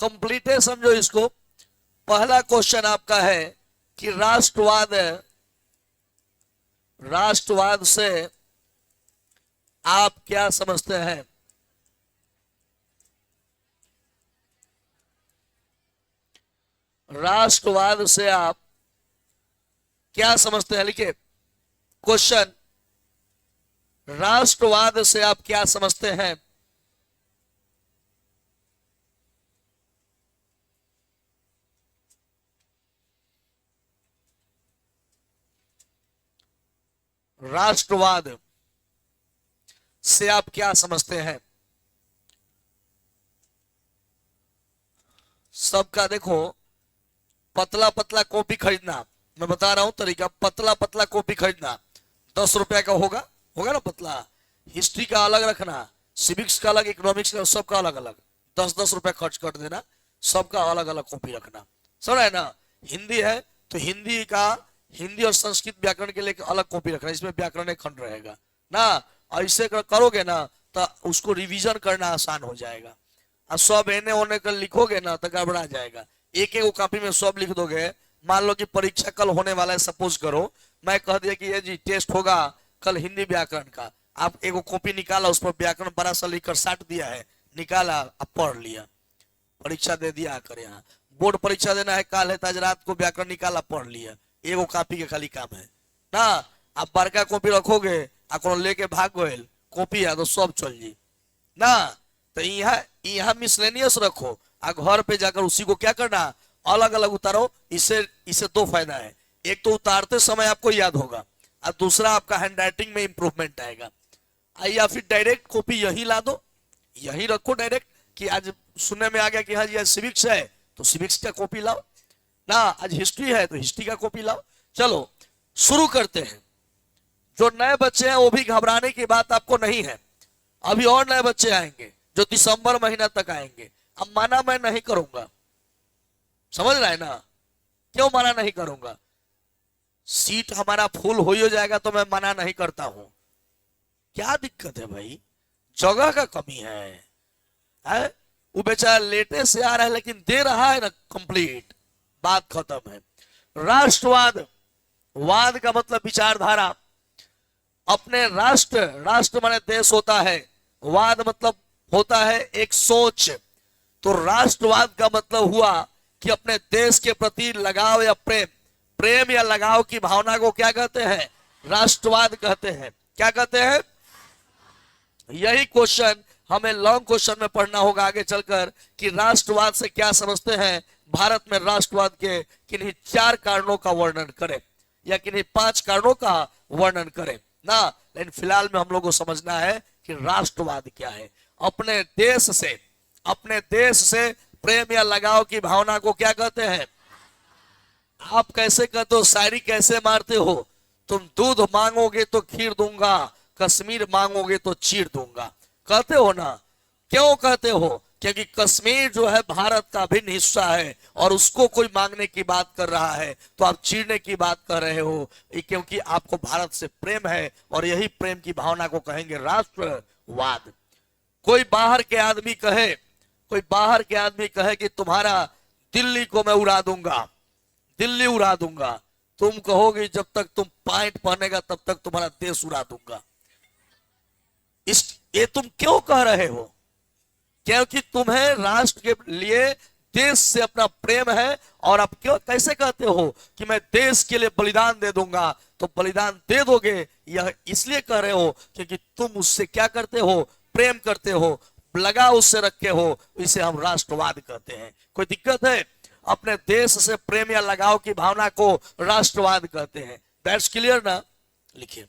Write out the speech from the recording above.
Complete है, समझो इसको। पहला क्वेश्चन आपका है कि राष्ट्रवाद से आप क्या समझते हैं? राष्ट्रवाद से आप क्या समझते हैं? लिखिए क्वेश्चन, राष्ट्रवाद से आप क्या समझते हैं? राष्ट्रवाद से आप क्या समझते हैं? सबका देखो, पतला पतला कॉपी खरीदना, मैं बता रहा हूं तरीका। पतला पतला कॉपी खरीदना 10 रुपए का होगा, होगा ना पतला। हिस्ट्री का अलग रखना, सिविक्स का अलग, इकोनॉमिक्स का, सबका अलग अलग 10-10 रुपए खर्च कर देना, सबका अलग अलग कॉपी रखना। समझ रहे ना? हिंदी है तो हिंदी का, हिंदी और संस्कृत व्याकरण के लिए अलग कॉपी रखना, इसमें व्याकरण खंड रहेगा ना। ऐसे करोगे ना तो उसको रिवीजन करना आसान हो जाएगा। और सब एने ओने कर लिखोगे ना तो गड़बड़ा जाएगा। एक एक कॉपी में सब लिख दोगे। मान लो कि परीक्षा कल होने वाला है, सपोज करो मैं कह दिया कि ये जी टेस्ट होगा कल हिंदी व्याकरण का, आप एक कॉपी निकाला, उस पर व्याकरण बड़ा सा लिखकर साट दिया है, निकाला, आप पढ़ लिया, परीक्षा दे दिया आकर। यहाँ बोर्ड परीक्षा देना है कल है, आज रात को व्याकरण निकाला, पढ़ लिया, एगो कॉपी के खाली काम है ना। आप बड़का कॉपी रखोगे आ लेके भाग गए, कॉपी है तो सब चल जी ना। तो यहाँ मिसलेनियस रखो, आ घर पे जाकर उसी को क्या करना, अलग अलग उतारो। इससे दो फायदा है, एक तो उतारते समय आपको याद होगा, और दूसरा आपका हैंडराइटिंग में इंप्रूवमेंट आएगा। या फिर डायरेक्ट कॉपी यही ला दो, यही रखो डायरेक्ट, कि आज सुनने में आ गया कि हाँ जी आज सिविक्स है तो सिविक्स का कॉपी लाओ ना, आज हिस्ट्री है तो हिस्ट्री का कॉपी लाओ। चलो शुरू करते हैं। जो नए बच्चे हैं वो भी घबराने की बात आपको नहीं है, अभी और नए बच्चे आएंगे जो दिसंबर महीना तक आएंगे। अब माना मैं नहीं करूंगा, समझ रहा है ना? क्यों मना नहीं करूंगा? सीट हमारा फुल हो ही जाएगा तो मैं मना नहीं करता हूं। क्या दिक्कत है भाई? जगह का कमी है? वो बेचारा लेटे से आ रहा है लेकिन दे रहा है ना कंप्लीट, बात खत्म है। राष्ट्रवाद, वाद का मतलब विचारधारा। अपने राष्ट्र माने देश होता है, वाद मतलब होता है एक सोच। तो राष्ट्रवाद का मतलब हुआ कि अपने देश के प्रति लगाव या प्रेम या लगाव की भावना को क्या कहते हैं? राष्ट्रवाद कहते हैं। क्या कहते हैं? यही क्वेश्चन हमें लॉन्ग क्वेश्चन में पढ़ना होगा आगे चलकर, कि राष्ट्रवाद से क्या समझते हैं। भारत में राष्ट्रवाद के किन्हीं 4 कारणों का वर्णन करें या किन्हीं 5 कारणों का वर्णन करें ना। लेकिन फिलहाल में हम लोग को समझना है कि राष्ट्रवाद क्या है। अपने देश से प्रेम या लगाव की भावना को क्या कहते हैं? आप कैसे कहते हो, शायरी कैसे मारते हो? तुम दूध मांगोगे तो खीर दूंगा, कश्मीर मांगोगे तो चीर दूंगा, कहते हो ना। क्यों कहते हो? क्योंकि कश्मीर जो है भारत का भिन्न हिस्सा है और उसको कोई मांगने की बात कर रहा है तो आप चीरने की बात कर रहे हो, क्योंकि आपको भारत से प्रेम है और यही प्रेम की भावना को कहेंगे राष्ट्रवाद। कोई बाहर के आदमी कहे कि तुम्हारा दिल्ली को मैं उड़ा दूंगा, दिल्ली उड़ा दूंगा, तुम कहोगे जब तक तुम पैंट पहनेगा तब तक तुम्हारा देश उड़ा दूंगा। ये तुम क्यों कह रहे हो? क्योंकि तुम्हें राष्ट्र के लिए, देश से अपना प्रेम है। और आप क्यों कैसे कहते हो कि मैं देश के लिए बलिदान दे दूंगा? तो बलिदान दे दोगे यह इसलिए कह रहे हो क्योंकि तुम उससे क्या करते हो? प्रेम करते हो, लगाव उससे रखे हो, इसे हम राष्ट्रवाद कहते हैं। कोई दिक्कत है? अपने देश से प्रेम या लगाव की भावना को राष्ट्रवाद कहते हैं। दैट्स क्लियर ना? लिखिए।